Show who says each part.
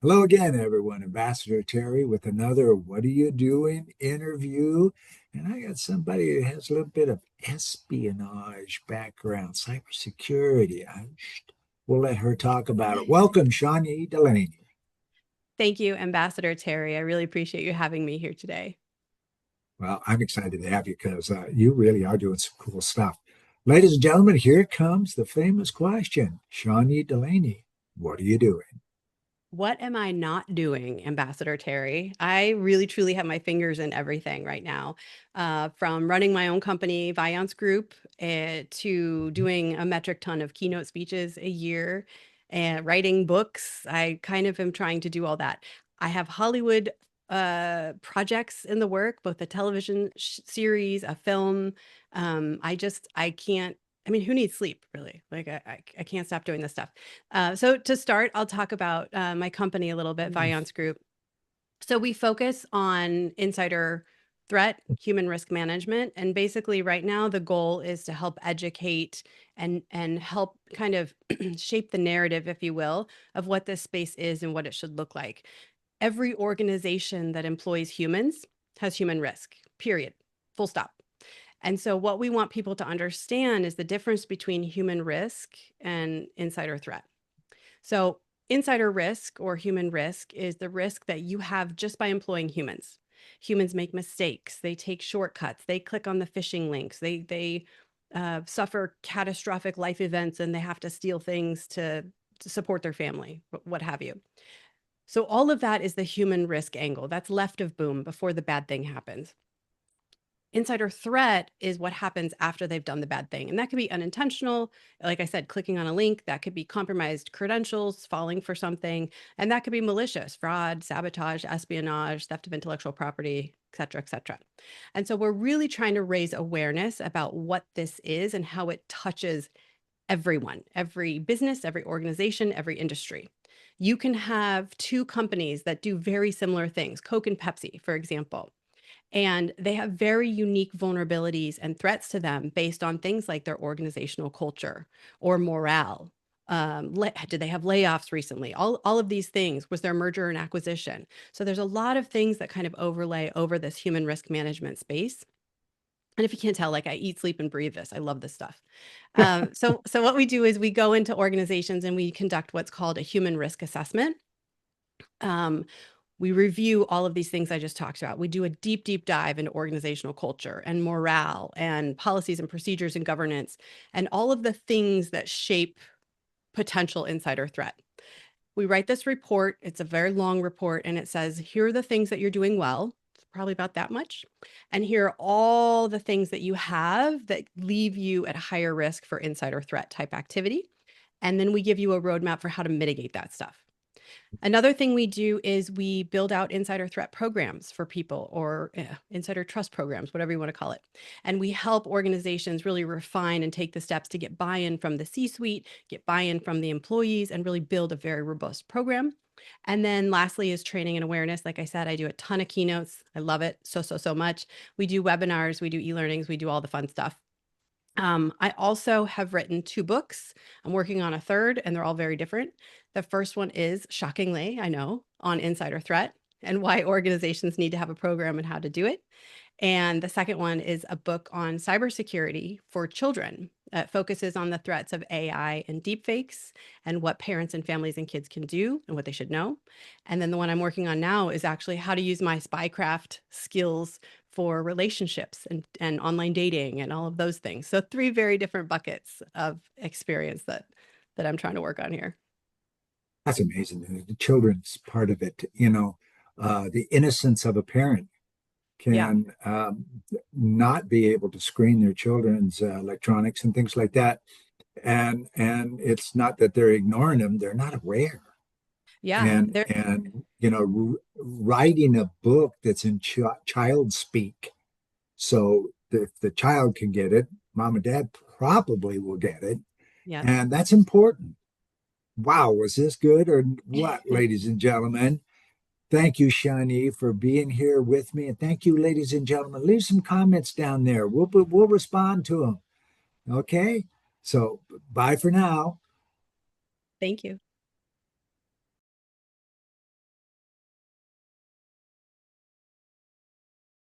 Speaker 1: Hello again, everyone. Ambassador Terry with another What Are You Doing interview. And I got somebody who has a little bit of espionage background, cybersecurity. We'll let her talk about it. Welcome, Shawney Delaney.
Speaker 2: Thank you, Ambassador Terry. I really appreciate you having me here today.
Speaker 1: Well, I'm excited to have you because you really are doing some cool stuff. Ladies and gentlemen, here comes the famous question. Shawney Delaney, what are you doing?
Speaker 2: What am I not doing, Ambassador Terry? I really truly have my fingers in everything right now, from running my own company, Viance Group, to doing a metric ton of keynote speeches a year and writing books. I kind of am trying to do all that. I have Hollywood projects in the work, both a television series, a film. I can't. I mean, who needs sleep, really? Like, I can't stop doing this stuff. So to start, I'll talk about my company a little bit, Viance Group. So we focus on insider threat, human risk management, and basically right now the goal is to help educate and help kind of shape the narrative, if you will, of what this space is and what it should look like. Every organization that employs humans has human risk, period, full stop. And so, what we want people to understand is the difference between human risk and insider threat. So, insider risk or human risk is the risk that you have just by employing humans. Humans make mistakes, they take shortcuts, they click on the phishing links, they suffer catastrophic life events and they have to steal things to support their family, what have you. So, all of that is the human risk angle. That's left of boom before the bad thing happens. Insider threat is what happens after they've done the bad thing. And that could be unintentional, like I said, clicking on a link, that could be compromised credentials, falling for something, and that could be malicious, fraud, sabotage, espionage, theft of intellectual property, et cetera, et cetera. And so we're really trying to raise awareness about what this is and how it touches everyone, every business, every organization, every industry. You can have two companies that do very similar things, Coke and Pepsi, for example, and they have very unique vulnerabilities and threats to them based on things like their organizational culture or morale. Did they have layoffs recently? All of these things. Was there merger and acquisition? So there's a lot of things that kind of overlay over this human risk management space. And if you can't tell, like I eat, sleep, and breathe this. I love this stuff. So what we do is we go into organizations and we conduct what's called a human risk assessment. Um, we review all of these things I just talked about. We do a deep, deep dive into organizational culture and morale and policies and procedures and governance and all of the things that shape potential insider threat. We write this report. It's a very long report, and it says, here are the things that you're doing well. It's probably about that much. And here are all the things that you have that leave you at higher risk for insider threat type activity. And then we give you a roadmap for how to mitigate that stuff. Another thing we do is we build out insider threat programs for people or insider trust programs, whatever you want to call it. And we help organizations really refine and take the steps to get buy in from the C suite, get buy in from the employees, and really build a very robust program. And then lastly is training and awareness. Like I said, I do a ton of keynotes. I love it so much. We do webinars, we do e learnings, we do all the fun stuff. I also have written two books. I'm working on a third, and they're all very different. The first one is, shockingly, I know, on insider threat and why organizations need to have a program and how to do it. And the second one is a book on cybersecurity for children. It focuses on the threats of AI and deepfakes and what parents and families and kids can do and what they should know. And then the one I'm working on now is actually how to use my spycraft skills for relationships and online dating and all of those things. So three very different buckets of experience that I'm trying to work on here.
Speaker 1: That's amazing. The children's part of it, the innocence of a parent
Speaker 2: Yeah.
Speaker 1: can not be able to screen their children's electronics and things like that. And it's not that they're ignoring them; they're not aware.
Speaker 2: Yeah.
Speaker 1: And
Speaker 2: There.
Speaker 1: and writing a book that's in child speak, so if the child can get it, mom and dad probably will get it,
Speaker 2: Yep.
Speaker 1: and that's important. Wow, was this good or what, ladies and gentlemen? Thank you, Shawnee, for being here with me. And thank you, ladies and gentlemen. Leave some comments down there. We'll respond to them. Okay. So bye for now.
Speaker 2: Thank you.